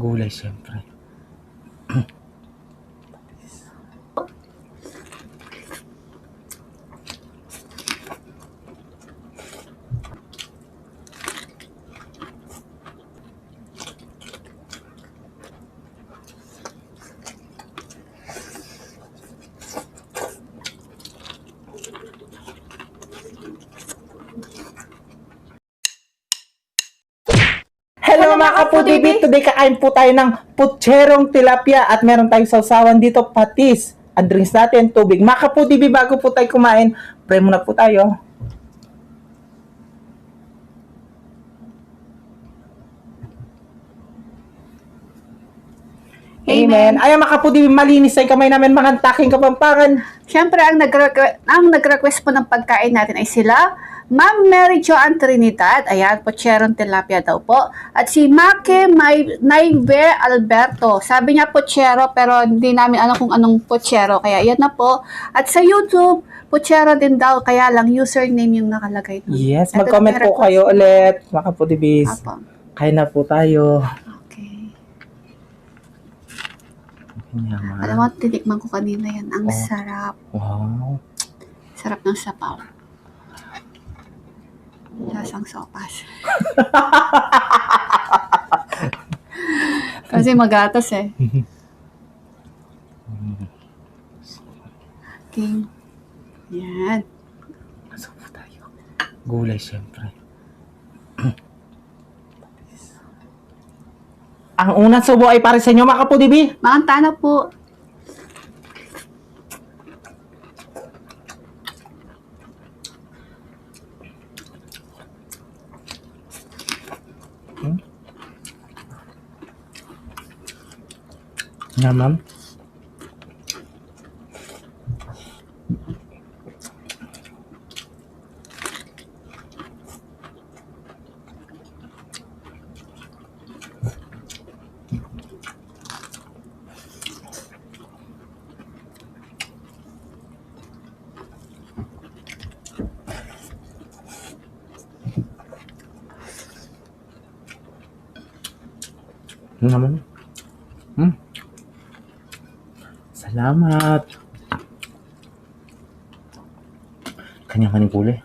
Gulay siyempre. Hello mga kapudibit! Today kakain po tayo ng putserong tilapia at meron tayong sausawan dito, patis. Ang drinks natin, tubig. Mga kapudibit, bago po tayo kumain, pray muna po tayo. Amen. Ayan mga kapudibit, malinis ay kamay namin, mga taking kapampangan. Siyempre, ang nag-request po ng pagkain natin ay sila, Ma'am Mary Joan Trinidad, ayan, pocherong tilapia daw po. At si Make Naiver Alberto, sabi niya pochero pero hindi namin alam kung anong pochero, kaya yan na po. At sa YouTube, pochero din daw, kaya lang username yung nakalagay doon. Yes, Ito mag-comment na po kayo ulit, mga kapudibit. Apo. Kain na po tayo. Okay. Yaman. Alam mo, tinikman ko kanina yan. Ang sarap. Wow. Sarap ng sapaw. Lasang sopas. Kasi magatas eh. Okay. Yan. Masok po tayo. Gulay siyempre. Ang unang subo ay para sa inyo mga kapudibit. Makanta na po. Naman. Naman. Salamat. Kanya-kanyang kulay.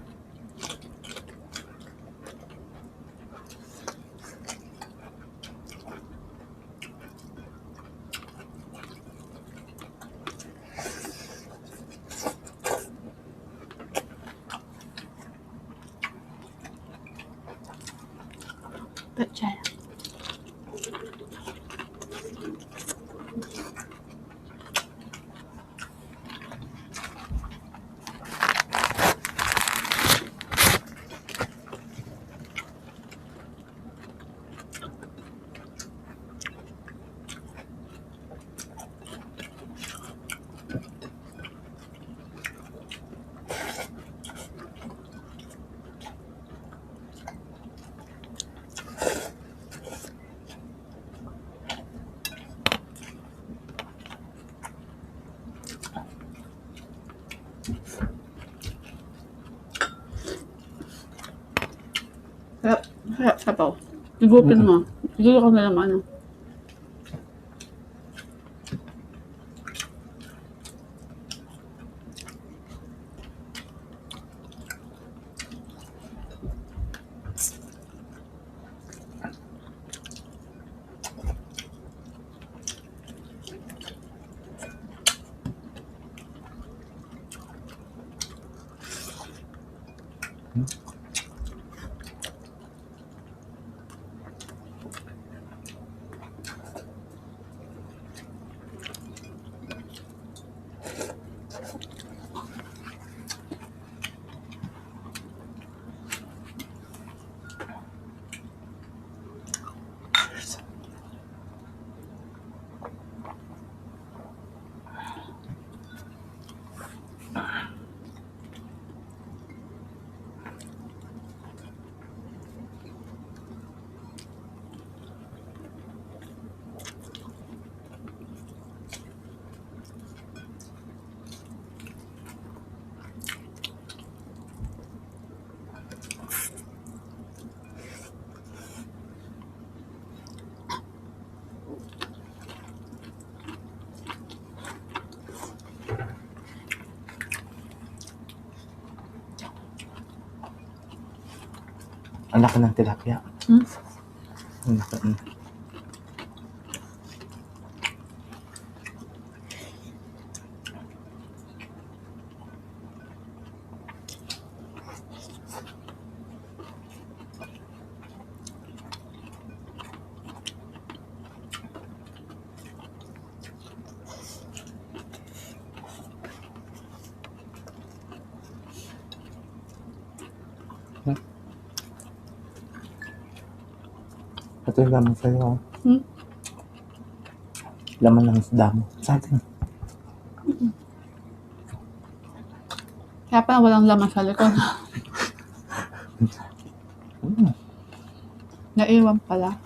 Pechay. Sarap. Sarap sapaw. Igupin mo. Igupin ko na naman ano. Ang laki ng tilapia. Hmm? Ang laki. Ito yung laman sa'yo. Hmm? Laman ng isda mo. Sa atin. Kaya pala walang laman sa likod. Naiwan pala.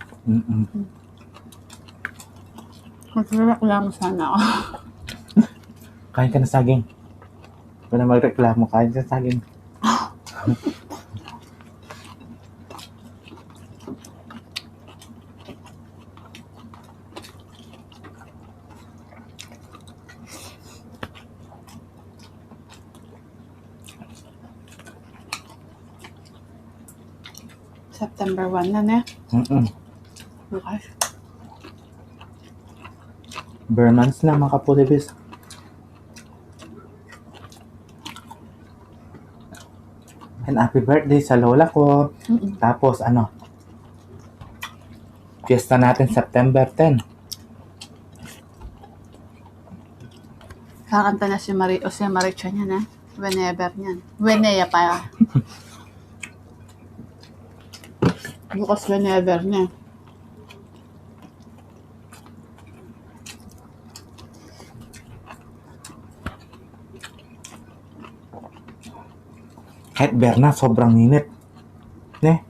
Magreklamo sana ako. Kain ka na saging. Kung na magreklamo, kain ka na saging. September 1 na na. Bukas. Bare months na mga kapulibis. And happy birthday sa lola ko. Tapos ano, fiesta natin September 10. Kakanta na si Marie o si Maricha niyan, whenever niyan. Wheneya pa. Bukas whenever niya. Kahit Berna, sobrang init. Ne?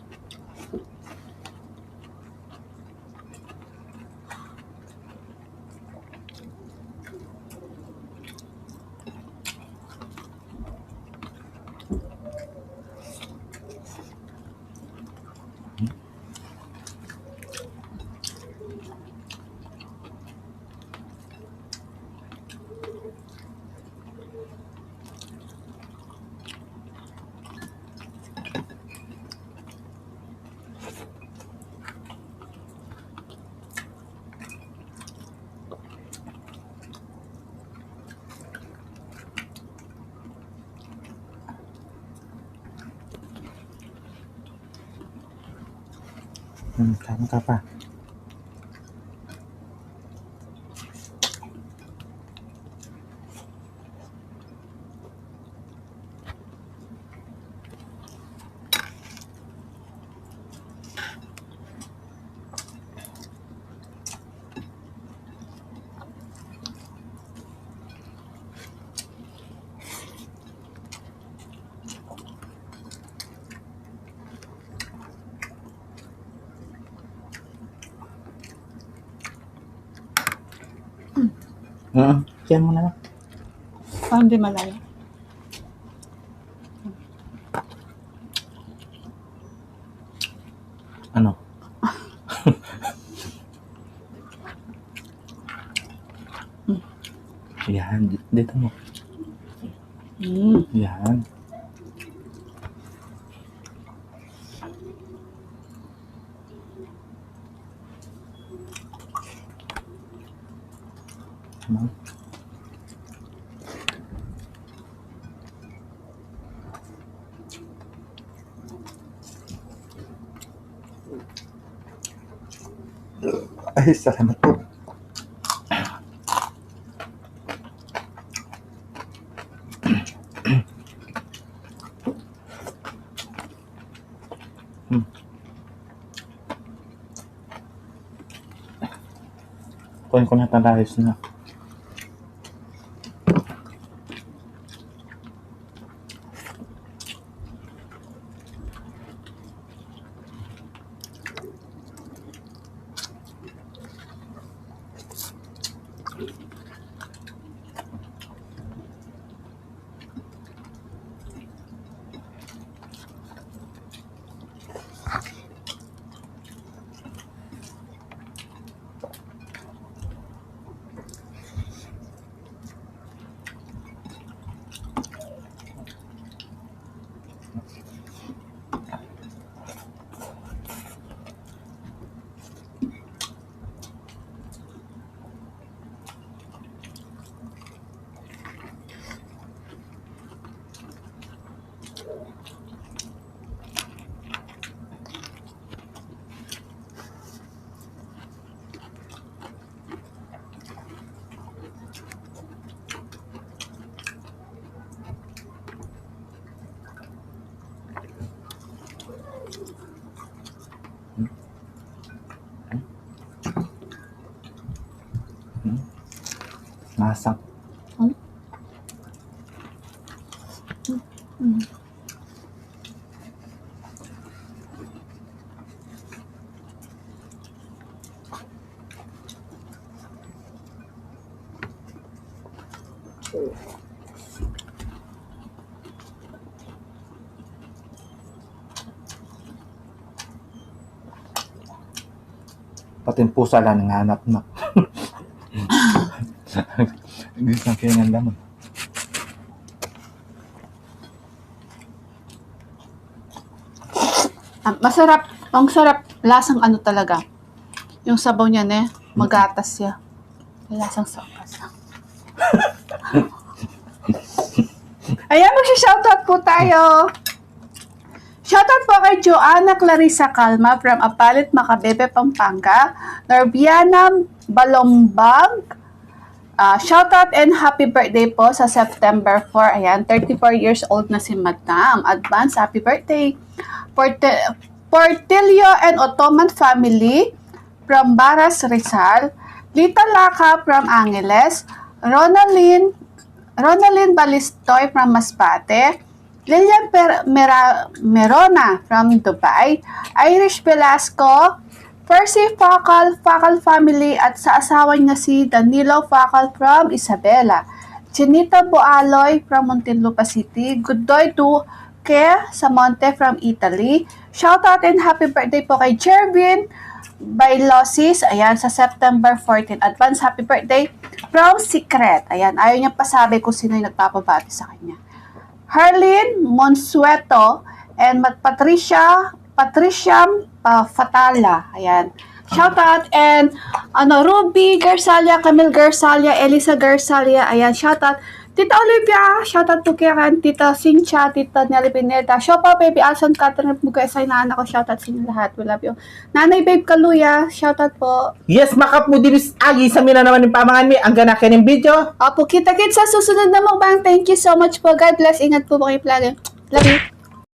Kain ka pa. Yan mo na lang. Parang di malaya. Ano? Yan, dito mo. Yan. Ano? Ay, salamat po. Kunin ko na talayos na. Masang. Pati yung pusa lang nanganap na. Hindi sa kaya ng laman. Masarap. Ang sarap. Lasang ano talaga. Yung sabaw niya, magatas siya. Lasang sopas. Ayan, mag-shoutout po tayo. Shoutout po kay Joanna Clarissa Calma from Apalit, Macabebe, Pampanga. Norbiana Balombag. Shoutout and happy birthday po sa September 4. Ayan, 34 years old na si Madam. Advance happy birthday. Portillo and Ottoman family from Baras, Rizal. Lita Laca from Angeles. Ronaldin Balistoy from Masbate. Lilian Merona from Dubai. Irish Velasco. Percy Facal family at sa asawa niya si Danilo Facal from Isabela. Chinita Boaloy from Muntinlupa City. Goodbye to Ke Samonte from Italy. Shoutout and happy birthday po kay Jervin Bailosis. Ayan, sa September 14. Advance happy birthday from Secret. Ayan, ayaw niya pasabi kung sino yung nagpapabati sa kanya. Harlin Monsueto and Patricia Fatala. Ayan. Shoutout and Ruby Garsalia, Camille Garsalia, Elisa Garsalia. Ayan, shoutout. Tita Olivia, shoutout po kay Tita Cynthia, Tita Nelly Pineda, Shopa, Baby Alson, Catherine Mugay, na anak ko, shoutout sa inyo lahat. We love you. Nanay Babe Kaluya, shoutout po. Yes, makapudibis agi sa mina naman yung pamangan mi. Ang ganakin ng video. Opo, kita-kits sa susunod na mukbang. Thank you so much po. God bless. Ingat po kayo palagi. Love you.